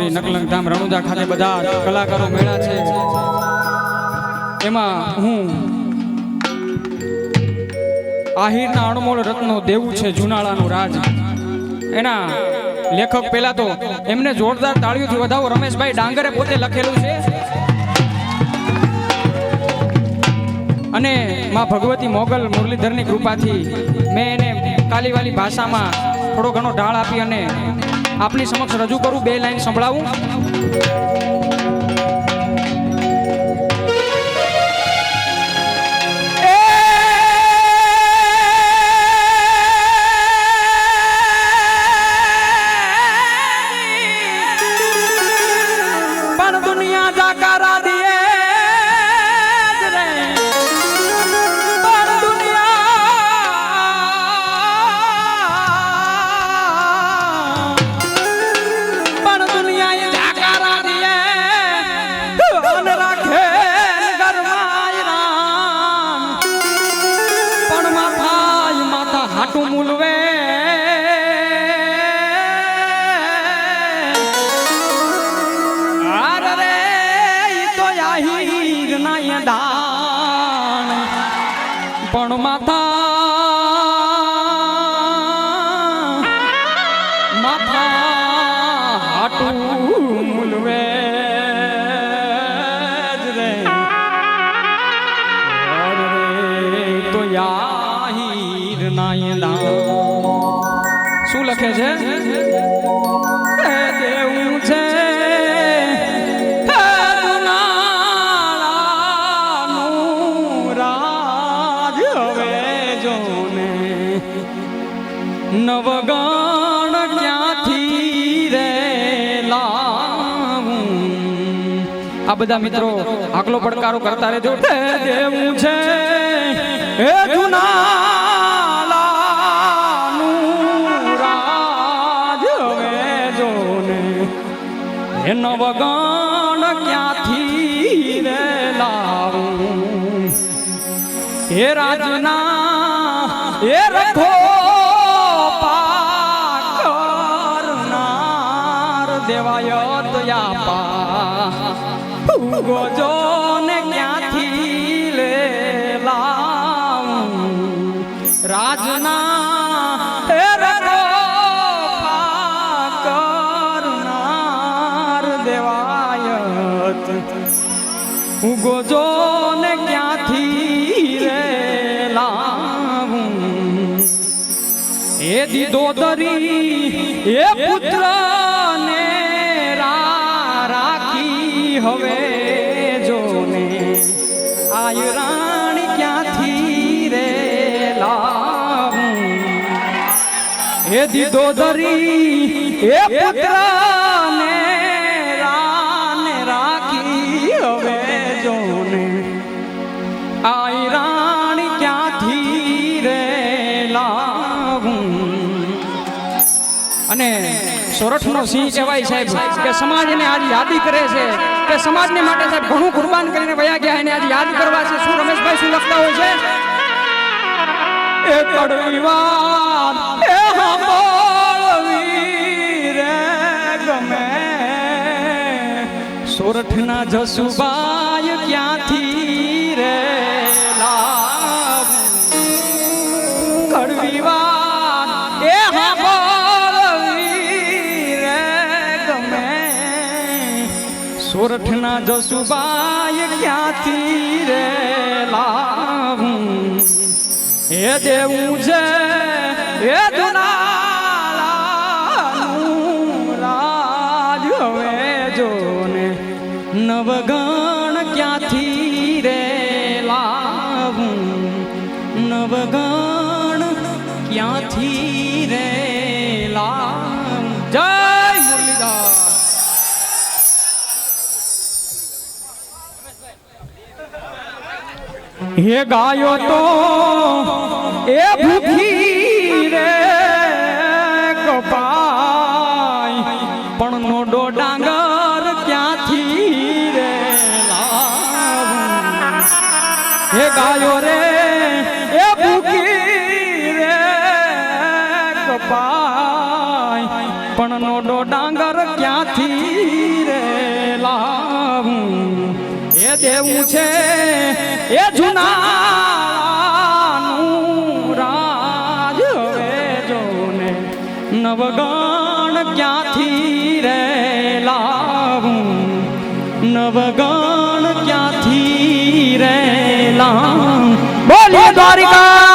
શ્રી નકલંગ ધામ રણુજા ખાતે બધા કલાકારો મેળા છે, એમાં હું આહિરના અણમોલ રત્નો દેવું છે જુનાળાનું રાજ, એના લેખક પહેલા તો એમને જોરદાર તાળીઓથી વધાવો રમેશભાઈ ડાંગરે પોતે લખેલું છે અને માં ભગવતી મોગલ મુરલીધરની કૃપાથી મેં એને કાલીવાલી ભાષામાં થોડો ઘણો ઢાળ આપી અને આપની સમક્ષ રજૂ કરું, 2 લાઈન સંભળાવું. પણ દુનિયા જાકારા દિએ પણ માથા હાટું મૂલવે જ રે તો યાહીર નાય દાન. શું લખે છે? દેવું છે નવગણ ક્યાંથી રે લાવું. આ બધા મિત્રો આકલો પડકારો કરતા રહેજો. દેવું છે હે જુનાલાનું રાજ હવે જોને, હે નવગણ ક્યાંથી રે લાવું. હે રાજના હે રખો દેવાયત યાપા ગોજો ને ક્યાંથી લે લાવું. રાજના હે રખો કરનાર દેવાયત ગોજો ને ક્યાંથી રે લાવું. એ દીદો દરી એ પુત્ર હવે જોને આય રાણી ક્યાંથી રે લાવું. હે દીદો દરી એ પુત્રને રાને રાખી હવે જોને આય રાણી ક્યાંથી રે લાવું. અને સોરઠનો સિંહ કહેવાય સાહેબ કે સમાજને આજ યાદી કરે છે, કે સમાજને માટે સાહેબ ઘણું કુરબાન કરીને વયા ગયા એને આજે યાદ કરવા છે. શું રમેશભાઈ શું લખતા હોય છે? એ કડવી વાત એ સાંભળવી રે ગમે, સોરઠના જસુબાઈ ક્યાંથી રે લાવું. કડવી વાત એ સોરઠના જસુબાઈ ક્યાંથી રે લાવું. હે દેવું છે હે દુનાળાનું રાજ હવે જોને, નવગણ ક્યાંથી રે લાવું. નવગણ ક્યાંથી રે લાવું. જય મુરલીધર. હે ગાયો તો એ ભૂખી રે કપાય, પણ નોડો ડાંગર ક્યાંથી રે લાવું. હે ગાયો રે એ ભૂખી રે કપાય, પણ નોડો ડાંગર ક્યાંથી દેવું છે એ જૂનાનું રાજ હવે જોને નવગણ ક્યાંથી રે લાવું નવગણ ક્યાંથી રે લાવું બોલીએ દ્વારિકા